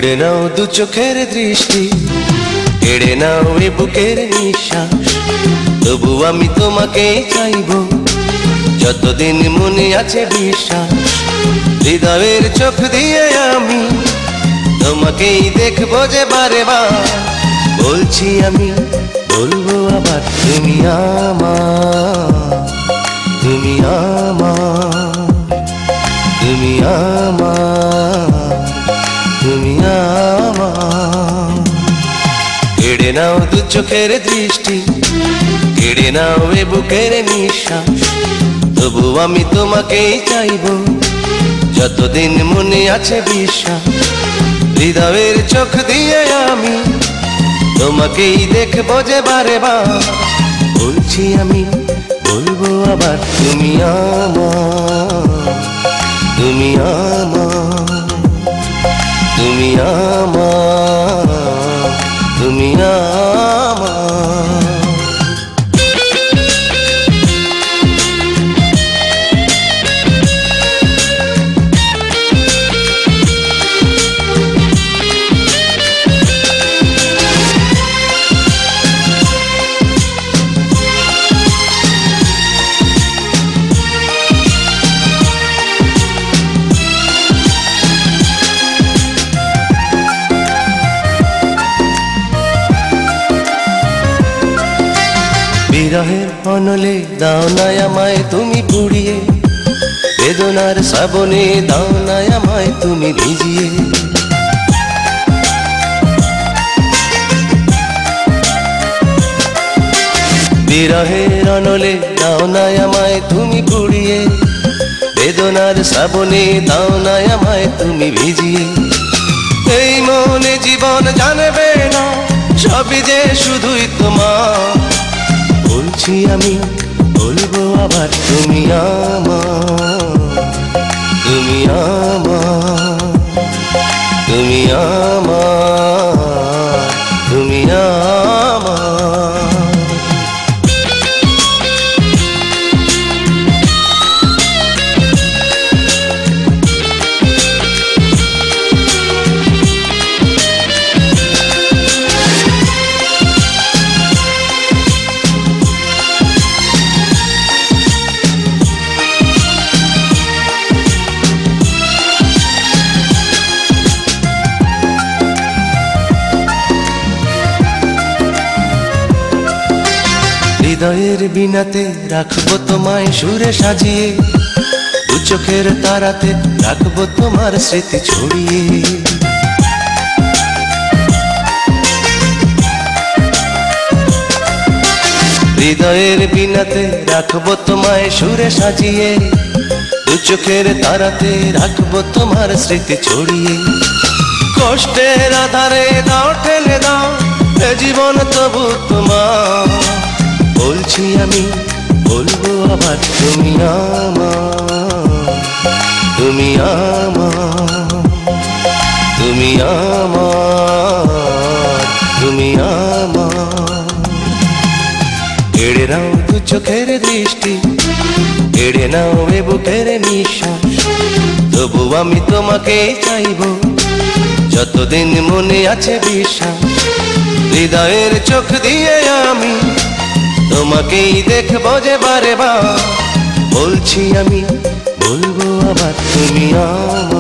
কেড়ে নাও দু চোখের দৃষ্টি, কেড়ে নাও এ বুকের নিঃশ্বাস, তবু আমি তোমাকেই চাইব যতদিন মনে আছে বিশ্বাস। হৃদয়ের চোখ দিয়ে আমি তোমাকেই দেখবো যে বারে বার, বলছি আমি বলবো আবার তুমি আমার, তুমি আমার, তুমি আমার, তুমি আমার। কেড়ে নাও দু চোখের দৃষ্টি, কেড়ে নাও এ বুকের নিঃশ্বাস, তবু আমি তোমাকেই চাইব যতদিন মনে আছে বিশ্বাস। হৃদয়ের চোখ দিয়ে আমি তোমাকেই দেখবো যে বারে বার, বলছি আমি বলবো আবার তুমি আমার, তুমি আমার, তুমি আমার, তুমি আমার। বিরহের অনলে দাও না আমায় তুমি পুড়িয়ে, বেদনার শ্রাবণে দাও না আমায় তুমি ভিজিয়ে। বিরহের অনলে দাও না আমায় তুমি পুড়িয়ে, বেদনার শ্রাবণে দাও না আমায় তুমি ভিজিয়ে। এই মনে জীবন জানবে না সবই যে শুধুই তোমার, বলছি আমি বলবো আবার তুমি আমার, তুমি আমার, তুমি আমার, তুমি আমার। হৃদয়ের বিনাতে রাখবো তোমায় সুরে সাজিয়ে, দু চোখের তারাতে রাখবো তোমার স্মৃতি ছড়িয়ে। হৃদয়ের বিনাতে রাখবো তোমায় সুরে সাজিয়ে, দু চোখের তারাতে রাখবো তোমার স্মৃতি ছড়িয়ে। কষ্টের আধারে দাও ঠেলে দাও এ জীবন তবু তোমার, বলছি আমি বলবো আবার তুমি আমার, তুমি আমার, তুমি আমার, তুমি আমার। কেড়ে নাও দু চোখের দৃষ্টি, কেড়ে নাও এ বুকের নিঃশ্বাস, তবু আমি তোমাকেই চাইব যতদিন মনে আছে বিশ্বাস। হৃদয়ের চোখ দিয়ে আমি তোমাকেই দেখবো যে বারে বার, বলছি আমি বলবো আবার তুমি আমার।